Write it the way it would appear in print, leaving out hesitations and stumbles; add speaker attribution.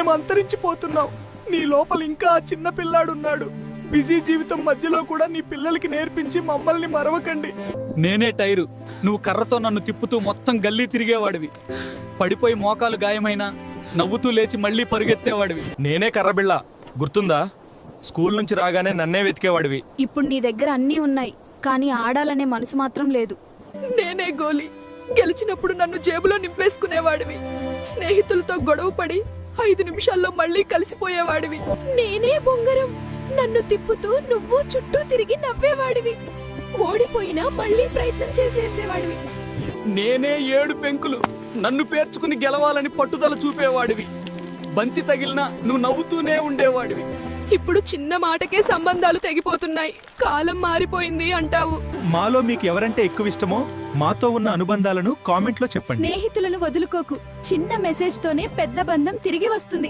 Speaker 1: మేము అంతరించిపోతున్నాం. నీ లోపల ఇంకా ఆ చిన్న పిల్లాడున్నాడు. బిజీ జీవితం మధ్యలో కూడా నీ పిల్లలకి నేర్పించి మమ్మల్ని మరవకండి.
Speaker 2: నేనే టైరు, నువ్వు కర్రతో నన్ను తిప్పుతూ మొత్తం గల్లీ తిరిగేవాడివి. పడిపోయి మోకాలు గాయమైనా నవ్వుతూ లేచి మళ్ళీ పరుగెత్తేవాడివి.
Speaker 3: నేనే కర్రబిళ్ళ, గుర్తుందా? స్కూల్ నుంచి రాగానే నన్నే వెతికేవాడివి.
Speaker 4: ఇప్పుడు నీ దగ్గర అన్నీ ఉన్నాయి, కానీ ఆడాలనే మనసు మాత్రం లేదు.
Speaker 5: నేనే గోలి, గెలిచినప్పుడు నన్ను జేబులో నింపేసుకునేవాడివి. స్నేహితులతో గొడవ పడి 5 నిమిషాల్లో మళ్ళీ కలిసిపోయేవాడివి. నేనే బొంగరం, నన్ను తిప్పుతూ నువ్వు చుట్టూ తిరిగి నవ్వేవాడివి. ఓడిపోయినా మళ్ళీ ప్రయత్నం చేసేసేవాడివి.
Speaker 2: నేనే 7 పెంకులు, నన్ను పేర్చుకుని గెలవాలని పట్టుదల చూపేవాడివి. బంతి తగిలినా నువ్వు నవ్వుతూనే ఉండేవాడివి.
Speaker 5: ఇప్పుడు చిన్న మాటకే సంబంధాలు తెగిపోతున్నాయి. కాలం మారిపోయింది అంటావు.
Speaker 3: మాలో మీకు ఎవరంటే ఎక్కువ ఇష్టమో మాతో ఉన్న అనుబంధాలను కామెంట్లో చెప్పండి.
Speaker 4: స్నేహితులను వదులుకోకు, చిన్న మెసేజ్ తోనే పెద్ద బంధం తిరిగి వస్తుంది.